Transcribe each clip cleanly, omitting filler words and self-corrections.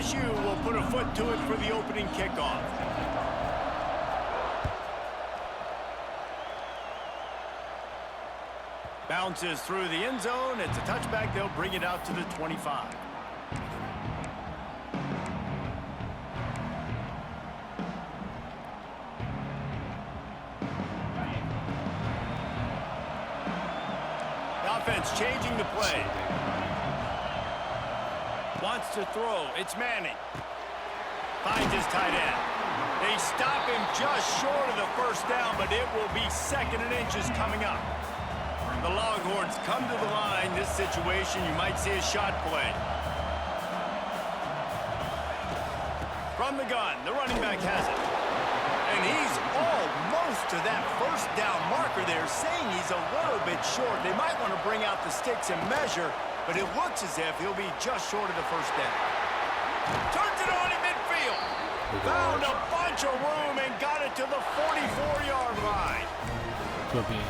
LSU will put a foot to it for the opening kickoff. Bounces through the end zone. It's a touchback. They'll bring it out to the 25. Offense changing the play. Wants to throw. It's Manning. Finds his tight end. They stop him just short of the first down, but it will be 2nd and inches coming up. The Longhorns come to the line. This situation, you might see a shot play. From the gun, the running back has it. And he's almost to that first down marker there, saying he's a little bit short. They might want to bring out the sticks and measure, but it looks as if he'll be just short of the first down. Turns it on in midfield. Found a bunch of room and got it to the 44-yard line.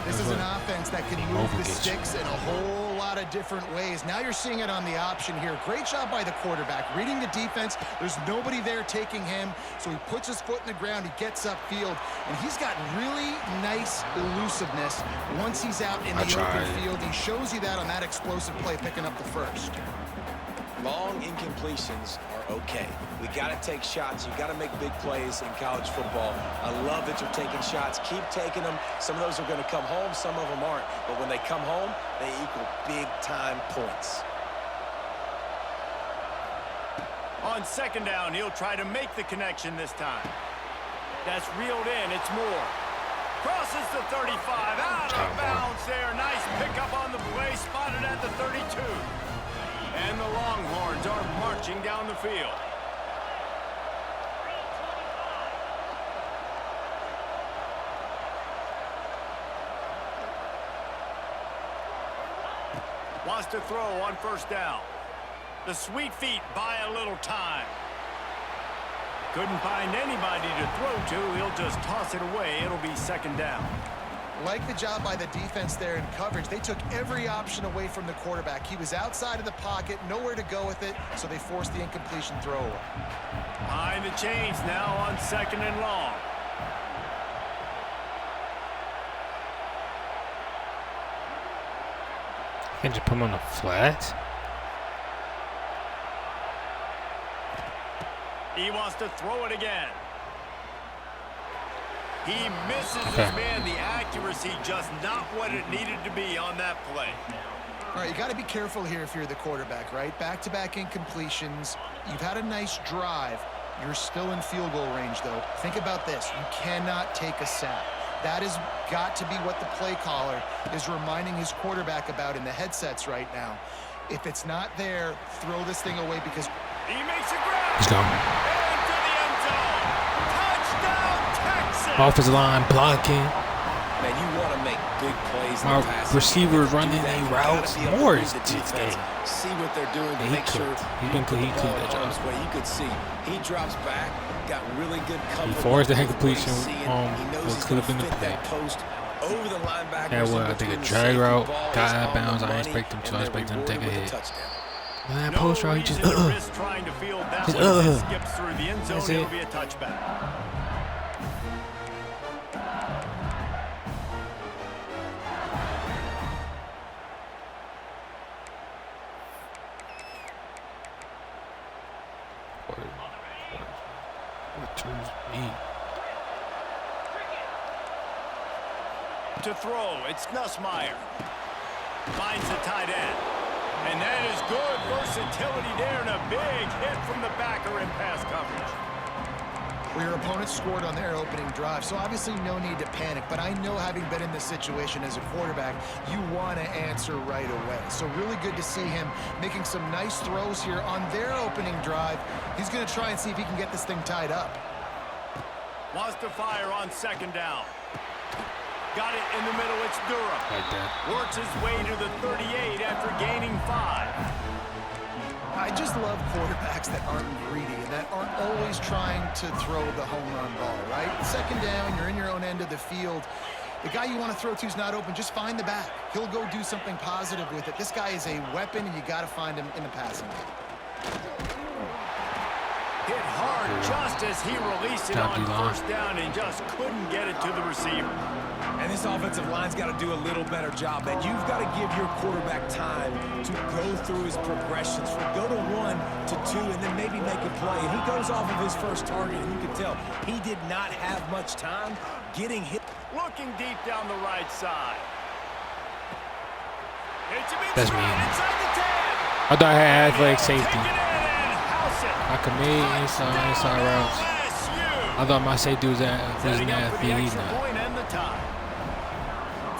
This is an offense that can move the sticks in a whole lot of different ways. Now you're seeing it on the option here. Great job by the quarterback. Reading the defense, there's nobody there taking him, so he puts his foot in the ground, he gets upfield, and he's got really nice elusiveness once he's out in the open field. He shows you that on that explosive play, picking up the first. Long incompletions are okay. We got to take shots. You got to make big plays in college football. I love that you're taking shots. Keep taking them. Some of those are going to come home. Some of them aren't. But when they come home, they equal big-time points. On 2nd down, he'll try to make the connection this time. That's reeled in. It's Moore. Crosses the 35. Out of bounds there. Nice pickup on the play. Spotted at the 32. And the Longhorns are marching down the field. Wants to throw on 1st down. The sweet feet buy a little time. Couldn't find anybody to throw to. He'll just toss it away. It'll be 2nd down. Like the job by the defense there in coverage. They took every option away from the quarterback. He was outside of the pocket, nowhere to go with it, so they forced the incompletion throw away. Behind the chains now on 2nd and long. Can't just put him on the flat. He wants to throw it again. He misses his man. The accuracy just not what it needed to be on that play. All right, you got to be careful here if you're the quarterback, right? Back-to-back incompletions. You've had a nice drive. You're still in field goal range, though. Think about this. You cannot take a sack. That has got to be what the play caller is reminding his quarterback about in the headsets right now. If it's not there, throw this thing away because... He makes a grab. He's gone. Into the end zone. Touchdown, Texas. Offensive line blocking. Man, you want to make big plays. My receivers running their routes. Moore is this game. See what they're doing to make sure he cooked that job. You could see he drops back, got really good coverage. He forced the incompletion was could have been the play. Over the linebacker. Yeah, well, I think a drag route, got out of bounds. I didn't expect him to. I expect him to take a hit. Man, post route, he just trying to field that one. Skips through the end zone. It'll be a touchback. To throw, it's Nussmeier. Finds the tight end. And that is good versatility there and a big hit from the backer in pass coverage. Well, your opponent scored on their opening drive, so obviously no need to panic. But I know, having been in this situation as a quarterback, you want to answer right away. So really good to see him making some nice throws here on their opening drive. He's going to try and see if he can get this thing tied up. Wants to fire on 2nd down. Got it in the middle. It's Durham. Like that. Works his way to the 38 after gaining 5. I just love quarterbacks that aren't greedy and that aren't always trying to throw the home run ball, right? 2nd down, you're in your own end of the field. The guy you want to throw to is not open. Just find the back. He'll go do something positive with it. This guy is a weapon, and you got to find him in the passing game. hit hard just as he released it on first down and just couldn't get it to the receiver. And this offensive line's got to do a little better job, man. You've got to give your quarterback time to go through his progressions, from go to 1 to 2, and then maybe make a play. And he goes off of his first target, and you can tell he did not have much time getting hit. Looking deep down the right side. That's me. Inside the 10. I thought I had athletic safety. Take it in and house it. I commit inside routes. I thought my safety was an Setting up for the FBE extra now. point and the tie.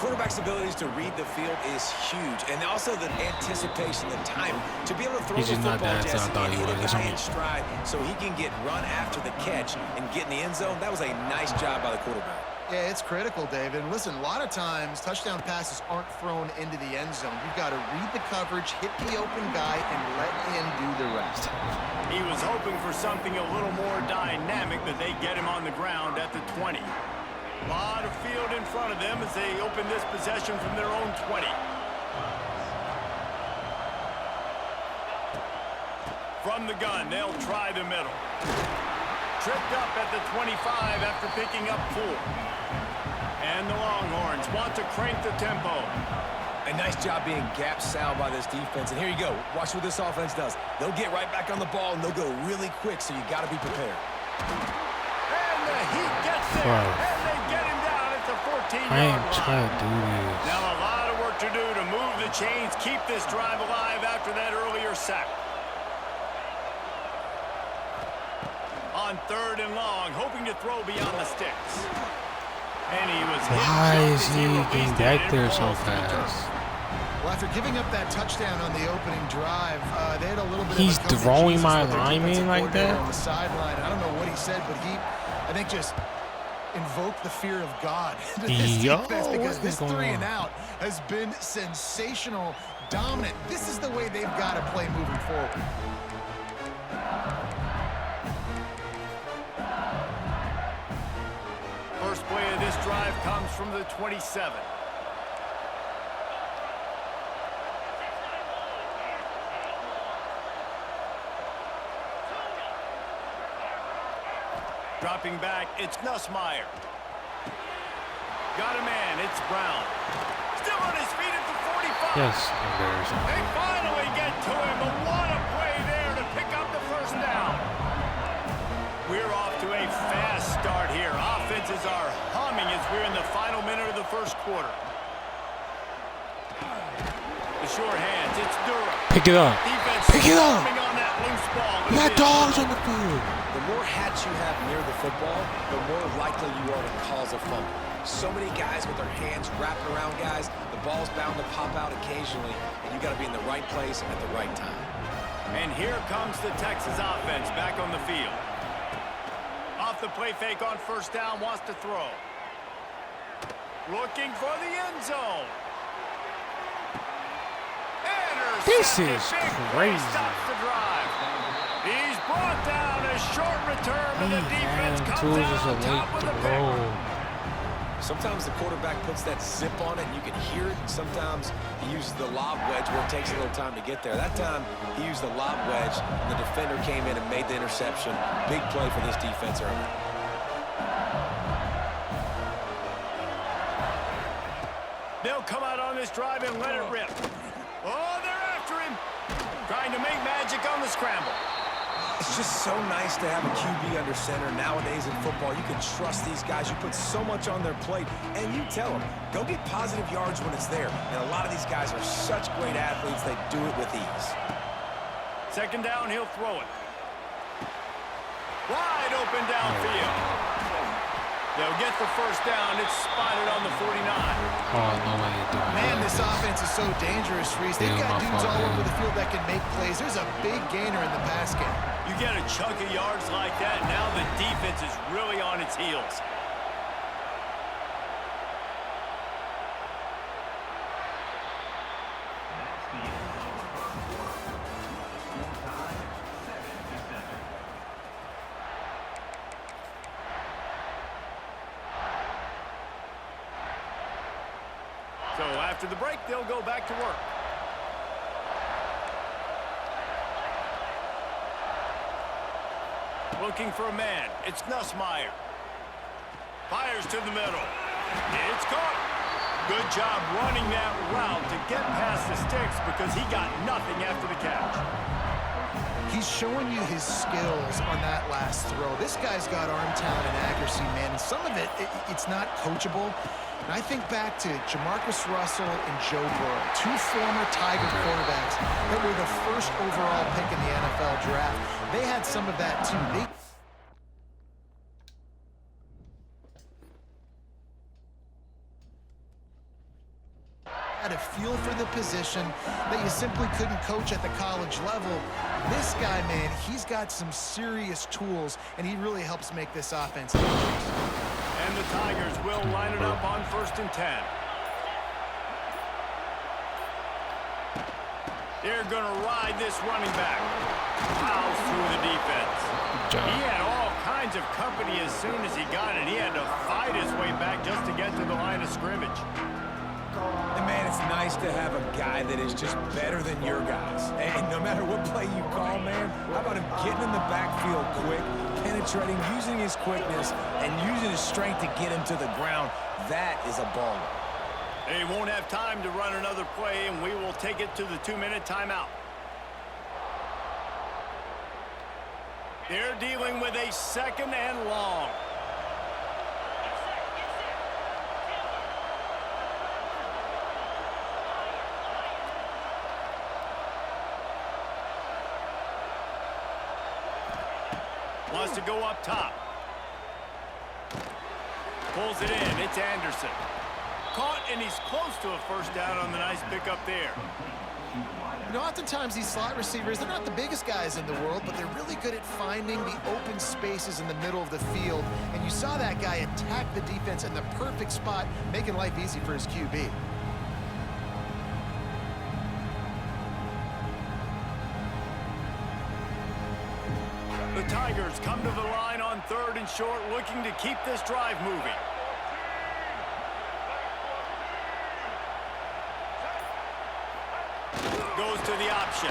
Quarterback's abilities to read the field is huge, and also the anticipation, the time to be able to throw He's the just not football, that Jesse, I thought he and hit was. a guy in stride so he can get run after the catch and get in the end zone. That was a nice job by the quarterback. Yeah, it's critical, David. And listen, a lot of times touchdown passes aren't thrown into the end zone. You've got to read the coverage, hit the open guy, and let him do the rest. He was hoping for something a little more dynamic, but they get him on the ground at the 20. A lot of field in front of them as they open this possession from their own 20. From the gun, they'll try the middle. Tripped up at the 25 after picking up 4. And the Longhorns want to crank the tempo. A nice job being gap sound by this defense. And here you go. Watch what this offense does. They'll get right back on the ball, and they'll go really quick, so you got to be prepared. And the Heat gets there. Wow. And they get him down at the 14-yard I ain't line. trying to do this. Now a lot of work to do to move the chains, keep this drive alive after that earlier sack. On 3rd and long, hoping to throw beyond the sticks. And he was hit Why just is as he released getting it, back and it there so falls to the turf. fast? Well, after giving up that touchdown on the opening drive, they had a little bit He's of a come to throwing Jesus my with their lineman defensive like coordinator that? on the sideline. I don't know what he said, but he, I think, just invoked the fear of God to this Yo, defense, because what this is going 3 on? and out has been sensational, dominant. This is the way they've got to play moving forward. First play of this drive comes from the 27. Dropping back, it's Nussmeier. Got a man, it's Brown. Still on his feet at the 45. Yes, embarrassing. They finally get to him, but what a play there to pick up the first down. We're off to a fast start here. Offenses are humming as we're in the final minute of the first quarter. The short hands, it's Durham. Pick it up. Defense Pick it up. swarming on that loose ball. We got dogs on the field. The more hats you have near the football, the more likely you are to cause a fumble. So many guys with their hands wrapped around guys, the ball's bound to pop out occasionally, and you got to be in the right place at the right time. And here comes the Texas offense back on the field. Off the play fake on first down, wants to throw. Looking for the end zone. This Intercepted. is Big play crazy. stops the drive. He's brought down a short return, and the defense And comes tools out is a on top late with a pick. throw. Sometimes the quarterback puts that zip on it, and you can hear it. And sometimes he uses the lob wedge where it takes a little time to get there. That time, he used the lob wedge, and the defender came in and made the interception. Big play for this defense early. They'll come out on this drive and let it rip. Oh, they're after him. Trying to make magic on the scramble. It's just so nice to have a QB under center nowadays in football. You can trust these guys. You put so much on their plate, and you tell them, go get positive yards when it's there. And a lot of these guys are such great athletes, they do it with ease. Second down, he'll throw it. Wide open downfield. They'll get the first down. It's spotted on the 49. Oh, no way you're doing Man, that. this offense is so dangerous, Reese. They've Yeah, got my dudes fault, all man. over the field that can make plays. There's a big gainer in the pass game. You get a chunk of yards like that, now the defense is really on its heels. So after the break, they'll go back to work. Looking for a man. It's Nussmeier. Fires to the middle. It's caught. Good job running that route to get past the sticks because he got nothing after the catch. He's showing you his skills on that last throw. This guy's got arm talent and accuracy, man. And some of it's not coachable. And I think back to Jamarcus Russell and Joe Burrow, two former Tiger quarterbacks that were the first overall pick in the NFL draft. They had some of that, too. They had a feel for the position that you simply couldn't coach at the college level. This guy, man, he's got some serious tools, and he really helps make this offense dangerous. And the Tigers will line it up on 1st and 10. They're going to ride this running back. Fouls through the defense. He had all kinds of company as soon as he got it. He had to fight his way back just to get to the line of scrimmage. And man, it's nice to have a guy that is just better than your guys. And no matter what play you call, man, how about him getting in the backfield quick, penetrating, using his quickness, and using his strength to get him to the ground? That is a baller. They won't have time to run another play, and we will take it to the 2-minute timeout. They're dealing with a 2nd and long. Wants to go up top. Pulls it in. It's Anderson. Caught, and he's close to a 1st down on the nice pickup there. You know, oftentimes these slot receivers, they're not the biggest guys in the world, but they're really good at finding the open spaces in the middle of the field. And you saw that guy attack the defense in the perfect spot, making life easy for his QB. The Tigers come to the line on 3rd and short, looking to keep this drive moving. Goes to the option.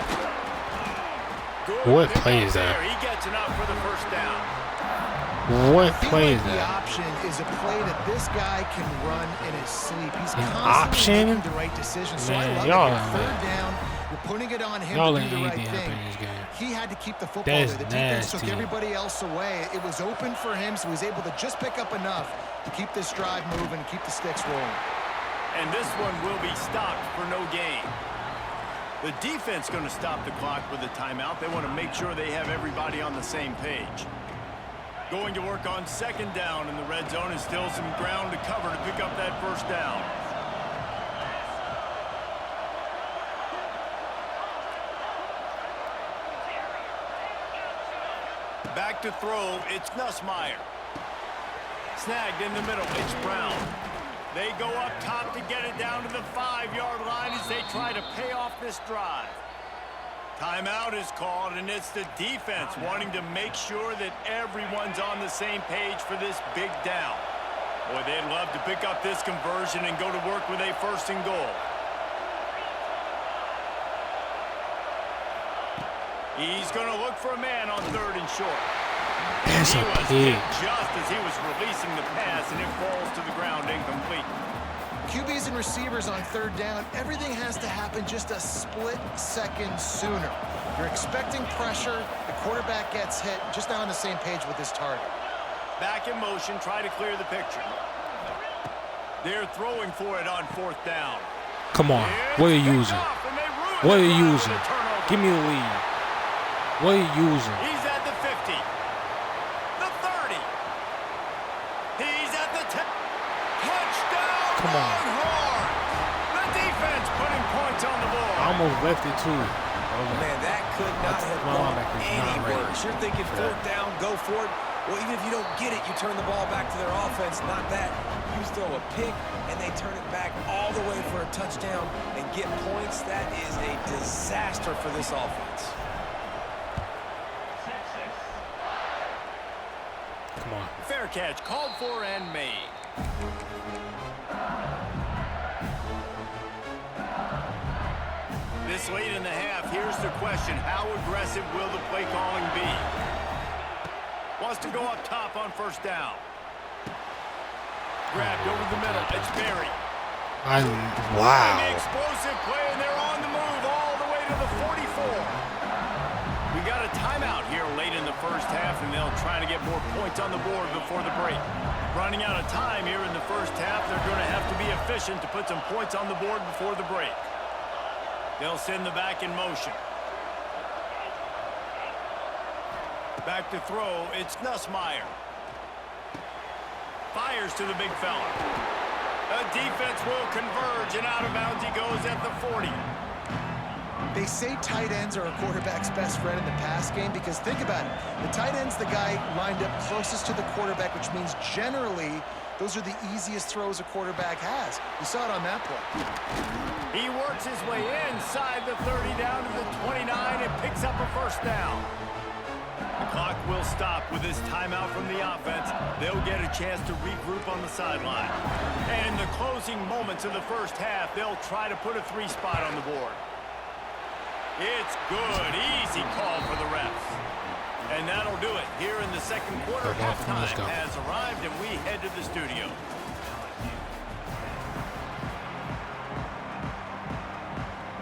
Good what play is that? He gets enough for the 1st down. What play is The that? option is a play that this guy can run in his sleep. He's constantly making the right decision. So Man, I y'all, love it. 3rd down, you're putting it on him y'all to ain't do the right anything thing. happen in this game. He had to keep the football That is there. The defense took nasty. everybody else away. It was open for him, so he was able to just pick up enough to keep this drive moving and keep the sticks rolling. And this one will be stopped for no gain. The defense going to stop the clock with a timeout. They want to make sure they have everybody on the same page. Going to work on 2nd down in the red zone, and still some ground to cover to pick up that 1st down. Back to throw, it's Nussmeier. Snagged in the middle, it's Brown. They go up top to get it down to the 5-yard line as they try to pay off this drive. Timeout is called, and it's the defense wanting to make sure that everyone's on the same page for this big down. Boy, they'd love to pick up this conversion and go to work with a 1st and goal. He's going to look for a man on 3rd and short. That's He a was pig. hit just as he was releasing the pass, and it falls to the ground incomplete. QBs and receivers on 3rd down, everything has to happen just a split second sooner. You're expecting pressure, the quarterback gets hit, just not on the same page with his target. Back in motion, try to clear the picture. They're throwing for it on 4th down. Come on. What are you using? What are you using? Give me the lead. What are you using? He's at the 50. The 30. He's at the 10. Touchdown! Come on. Longhorns! The defense putting points on the board. I almost left it too. Man, that could not have gone any worse. You're thinking 4th down, go for it. Well, even if you don't get it, you turn the ball back to their offense. Not that. You throw a pick, and they turn it back all the way for a touchdown and get points. That is a disaster for this offense. Come on. Fair catch called for and made. This late in the half, here's the question. How aggressive will the play calling be? Wants to go up top on first down. Grabbed over the middle. It's Berry. Wow. An explosive play, and they're on the move all the way to the 44. We got a timeout here late in the first half, and they'll try to get more points on the board before the break. Running out of time here in the first half, they're going to have to be efficient to put some points on the board before the break. They'll send the back in motion. Back to throw, it's Nussmeier. Fires to the big fella. The defense will converge, and out of bounds he goes at the 40. They say tight ends are a quarterback's best friend in the pass game because think about it. The tight end's the guy lined up closest to the quarterback, which means generally those are the easiest throws a quarterback has. You saw it on that play. He works his way inside the 30 down to the 29 and picks up a first down. The clock will stop with this timeout from the offense. They'll get a chance to regroup on the sideline. And in the closing moments of the first half, they'll try to put a 3 spot on the board. It's good. Easy call for the refs. And that'll do it. Here in the second quarter, halftime has arrived, and we head to the studio.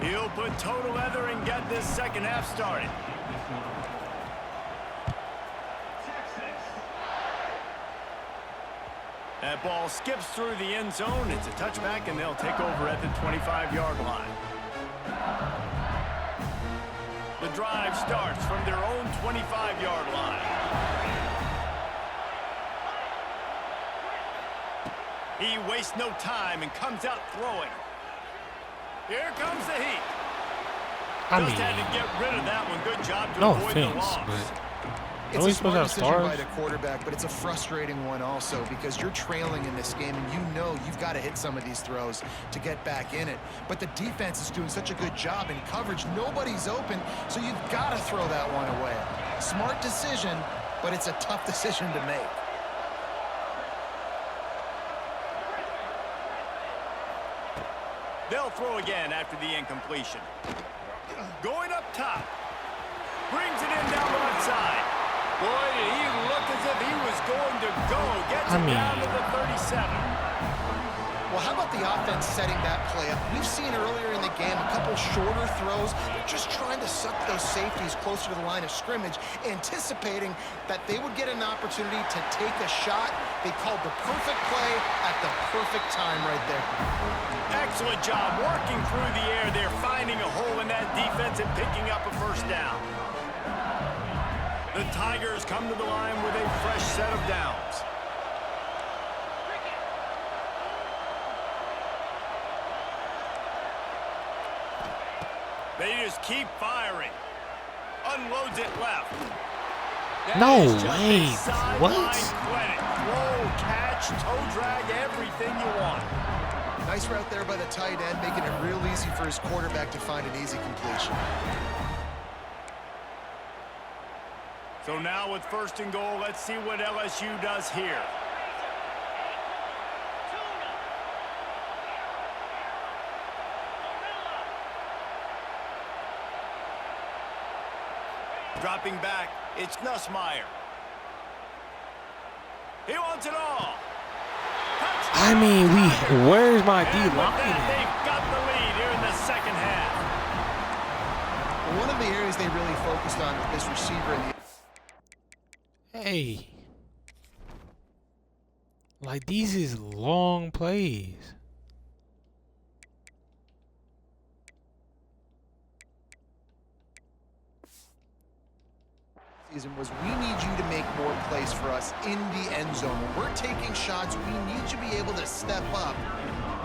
He'll put toe to leather and get this second half started. That ball skips through the end zone. It's a touchback, and they'll take over at the 25-yard line. The drive starts from their own 25-yard line. He wastes no time and comes out throwing. Here comes the heat. Just had to get rid of that one. Good job to avoid the loss. It's a smart decision by the quarterback, but it's a frustrating one also because you're trailing in this game and you know you've got to hit some of these throws to get back in it. But the defense is doing such a good job in coverage. Nobody's open, so you've got to throw that one away. Smart decision, but it's a tough decision to make. They'll throw again after the incompletion. Going up top. Brings it in down the left side. Boy, did he look as if he was going to go. Gets it down to the 37. Well, how about the offense setting that play up? We've seen earlier in the game a couple shorter throws. They're just trying to suck those safeties closer to the line of scrimmage, anticipating that they would get an opportunity to take a shot. They called the perfect play at the perfect time right there. Excellent job working through the air. They're finding a hole in that defense and picking up a first down. The Tigers come to the line with a fresh set of downs. They just keep firing. Unloads it left. No way. What? Throw, catch, toe drag, everything you want. Nice route there by the tight end, making it real easy for his quarterback to find an easy completion. So now with first and goal, let's see what LSU does here. Dropping back, it's Nussmeier. He wants it all. I mean, where's my D line? They've got the lead here in the second half. One of the areas they really focused on with this receiver in the Hey. Like, these is long plays. season was we need you to make more plays for us in the end zone. When we're taking shots, we need you to be able to step up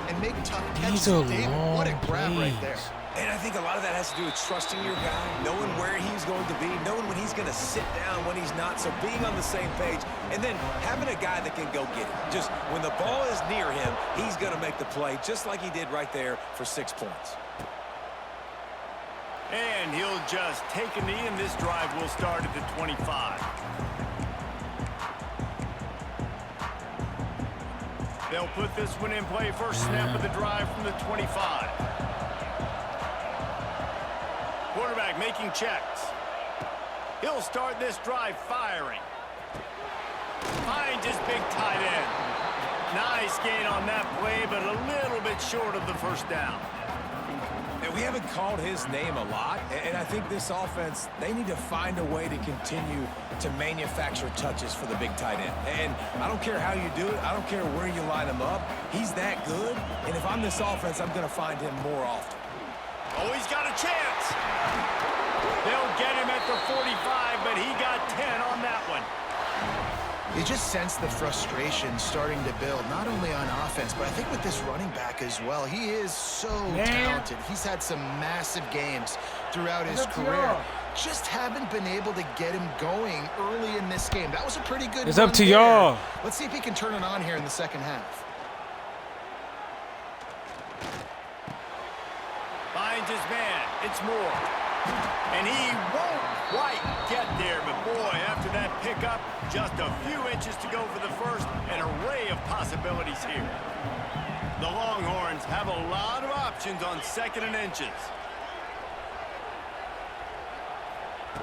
and make tough catches. David, what a grab right there. And I think a lot of that has to do with trusting your guy, knowing where he's going to be, knowing when he's going to sit down, when he's not, so being on the same page, and then having a guy that can go get it. Just when the ball is near him, he's going to make the play, just like he did right there for 6 points. And he'll just take a knee, and this drive will start at the 25. They'll put this one in play first snap of the drive from the 25. Quarterback making checks. He'll start this drive firing. finds his big tight end. Nice gain on that play, but a little bit short of the first down. And we haven't called his name a lot, and I think this offense, they need to find a way to continue to manufacture touches for the big tight end. And I don't care how you do it. I don't care where you line him up. He's that good, and if I'm this offense, I'm going to find him more often. Oh, he's got a chance. They'll get him at the 45, but he got 10 on that one. You just sense the frustration starting to build, not only on offense, but I think with this running back as well. He is so talented. He's had some massive games throughout his career. Just haven't been able to get him going early in this game. That was a pretty good It's up to y'all. Let's see if he can turn it on here in the second half. Finds his man. It's Moore. And he won't quite get there, but boy, after that pickup, just a few inches to go for the first, an array of possibilities here. The Longhorns have a lot of options on 2nd and inches.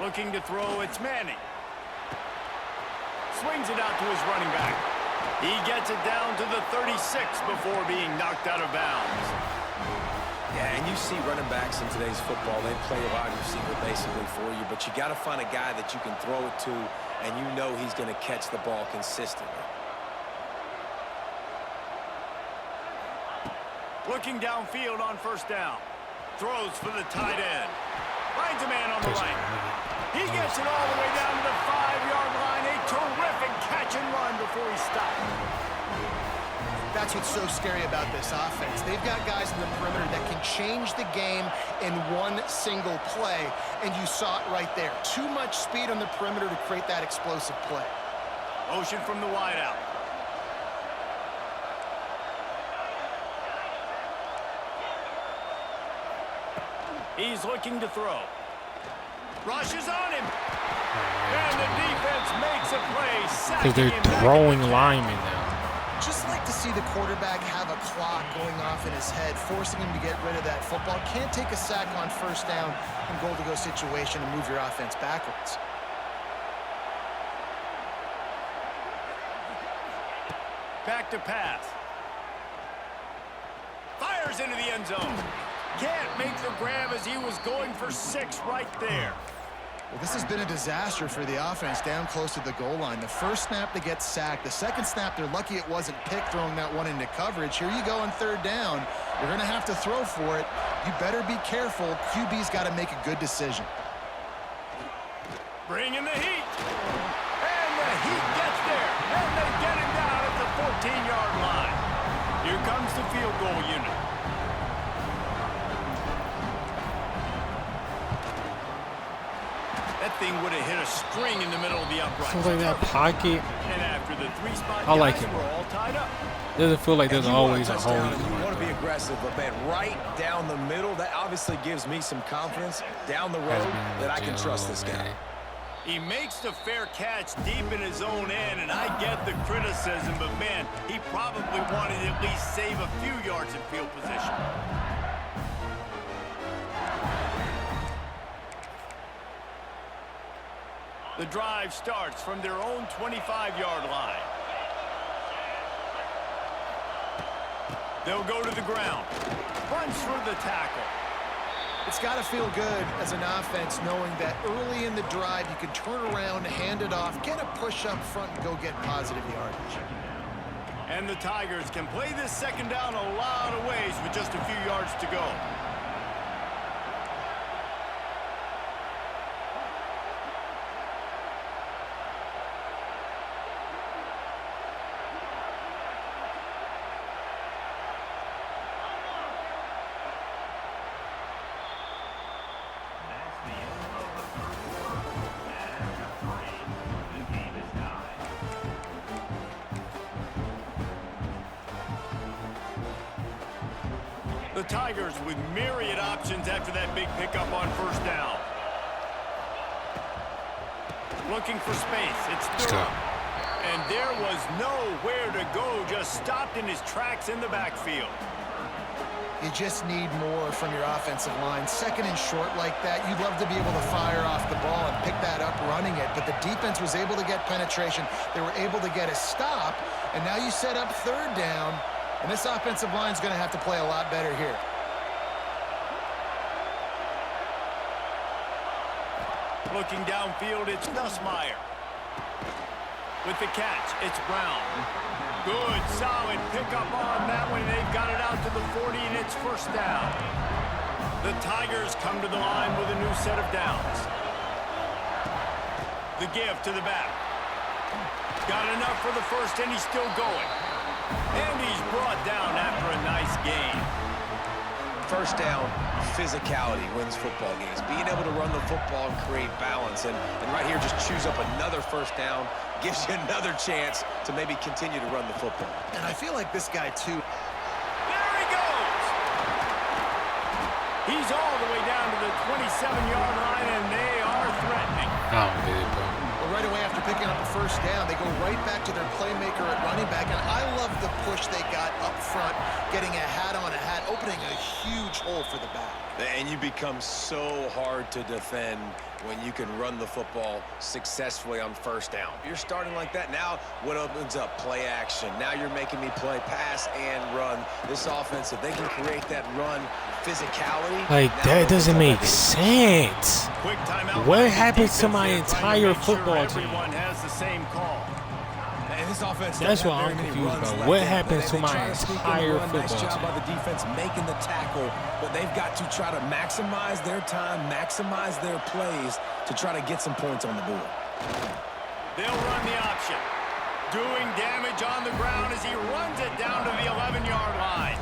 Looking to throw, it's Manning. Swings it out to his running back. He gets it down to the 36 before being knocked out of bounds. Yeah, and you see running backs in today's football, they play a wide receiver basically for you, but you got to find a guy that you can throw it to, and you know he's going to catch the ball consistently. Looking downfield on first down. Throws for the tight end. Finds a man on the right. He gets it all the way down to the 5-yard line. A terrific catch and run before he stopped. That's what's so scary about this offense. They've got guys in the perimeter that can change the game in one single play, and you saw it right there. Too much speed on the perimeter to create that explosive play. Motion from the wideout. He's looking to throw. Rushes on him. And the defense makes a play. Because they're throwing linemen now. Just like to see the quarterback have a clock going off in his head, forcing him to get rid of that football. Can't take a sack on first down in goal-to-go situation and move your offense backwards. Back to pass. Fires into the end zone. Can't make the grab as he was going for 6 right there. Well, this has been a disaster for the offense down close to the goal line. The first snap, they get sacked. The second snap, they're lucky it wasn't picked, throwing that one into coverage. Here you go on third down. You're going to have to throw for it. You better be careful. QB's got to make a good decision. Bringing the heat. And the heat gets there. And they get him down at the 14-yard line. Here comes the field goal unit. That thing would have hit a string in the middle of the upright. Feels like that pocket. And after the 3-spot I like guys it. were all tied up. Doesn't feel like there's always a hole. You want to be aggressive, but man, right down the middle, that obviously gives me some confidence down the road that I can trust this guy. He makes the fair catch deep in his own end, and I get the criticism, but man, he probably wanted to at least save a few yards in field position. The drive starts from their own 25-yard line. They'll go to the ground. Runs through the tackle. It's got to feel good as an offense knowing that early in the drive you can turn around, hand it off, get a push up front, and go get positive yardage. And the Tigers can play this second down a lot of ways with just a few yards to go. The Tigers with myriad options after that big pickup on first down. Looking for space. It's Durham. And there was nowhere to go. Just stopped in his tracks in the backfield. You just need more from your offensive line. Second and short like that, you'd love to be able to fire off the ball and pick that up running it, but the defense was able to get penetration. They were able to get a stop, and now you set up third down, and this offensive line is going to have to play a lot better here. Looking downfield, it's Nussmeier. With the catch, it's Brown. Good, solid pickup on that one. They've got it out to the 40, and it's first down. The Tigers come to the line with a new set of downs. The give to the back. Got enough for the first, and he's still going. And he's brought down after a nice gain. First down, physicality wins football games. Being able to run the football and create balance. And right here, just choose up another first down, gives you another chance to maybe continue to run the football. And I feel like this guy, too. There he goes! He's all the way down to the 27-yard line, and they are threatening. I don't get it, bro. Well, right away after picking up a first down, they go right back to their playmaker at running back, and I love the push they got up front, getting a hat on a hat, opening a huge hole for the back. And you become so hard to defend when you can run the football successfully on first down. You're starting like that. Now what opens up? Play action. Now you're making me play pass and run. This offense, if they can create that run physicality. Like, that doesn't make sense. Quick timeout. What happens to my entire football team? Everyone has the same call. And this offense That's doesn't what have I'm very many confused runs about. left What in, happens but to they my try to sneak in the entire run. Nice football job team? by the defense making the tackle, but they've got to try to maximize their time, maximize their plays to try to get some points on the board. They'll run the option. Doing damage on the ground as he runs it down to the 11-yard line.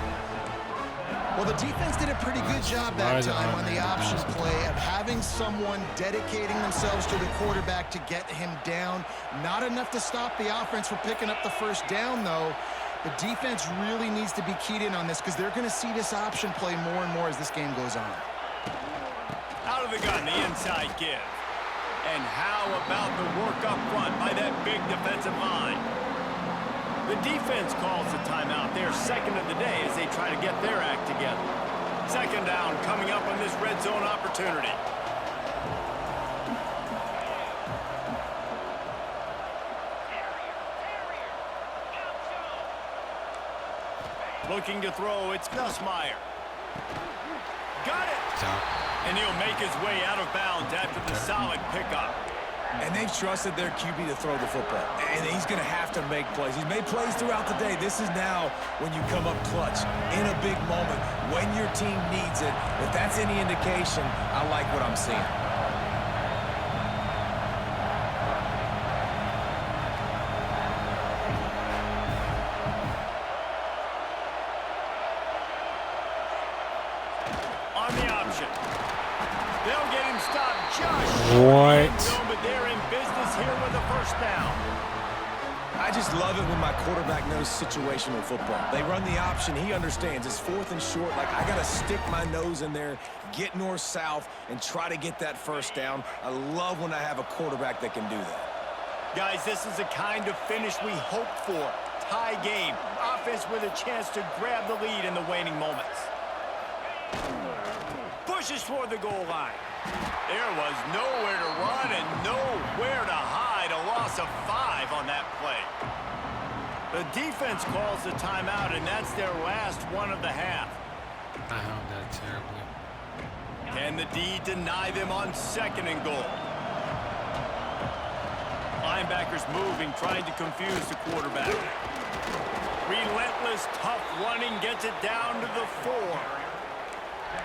Well, the defense did a pretty good job that time on the option play of having someone dedicating themselves to the quarterback to get him down. Not enough to stop the offense from picking up the first down, though. The defense really needs to be keyed in on this because they're going to see this option play more and more as this game goes on. Out of the gun, the inside give. And how about the work up front by that big defensive line? The defense calls the timeout. They're second of the day as they try to get their act together. Second down coming up on this red zone opportunity. Looking to throw, it's Nussmeier. Got it! And he'll make his way out of bounds after the solid pickup. And they've trusted their QB to throw the football. And he's going to have to make plays. He's made plays throughout the day. This is now when you come up clutch in a big moment when your team needs it. If that's any indication, I like what I'm seeing. On the option. They'll get him stopped just What? short, but they're in business here with a first down. I just love it when my quarterback knows situational football. They run the option. He understands. It's fourth and short. Like, I got to stick my nose in there, get north-south, and try to get that first down. I love when I have a quarterback that can do that. Guys, this is the kind of finish we hope for. Tie game. Offense with a chance to grab the lead in the waning moments. Pushes for the goal line. There was nowhere to run and nowhere to hide. A loss of 5 on that play. The defense calls the timeout, and that's their last one of the half. I held that terribly. Can the D deny them on second and goal? Linebackers moving, trying to confuse the quarterback. Relentless, tough running gets it down to the 4.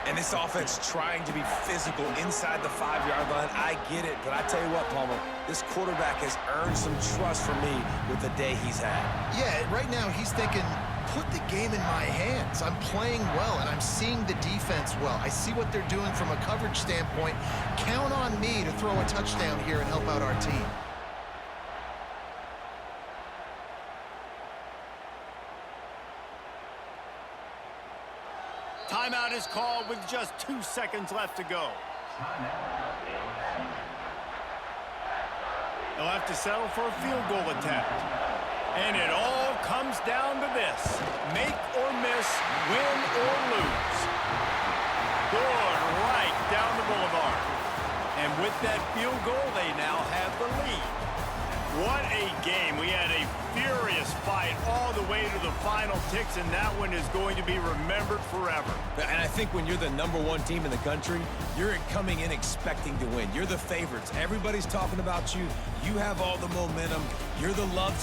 And this offense trying to be physical inside the 5-yard line. I get it, but I tell you what, Palmer, this quarterback has earned some trust from me with the day he's had. Yeah, right now he's thinking, put the game in my hands. I'm playing well, and I'm seeing the defense well. I see what they're doing from a coverage standpoint. Count on me to throw a touchdown here and help out our team. Timeout is called with just 2 seconds left to go. They'll have to settle for a field goal attempt. And it all comes down to this. Make or miss, win or lose. with that field goal, they now have the lead. What a game. We had a furious fight all the way to the final ticks, and that one is going to be remembered forever. And I think when you're the #1 team in the country, you're coming in expecting to win. You're the favorites. Everybody's talking about you. You have all the momentum. You're the loved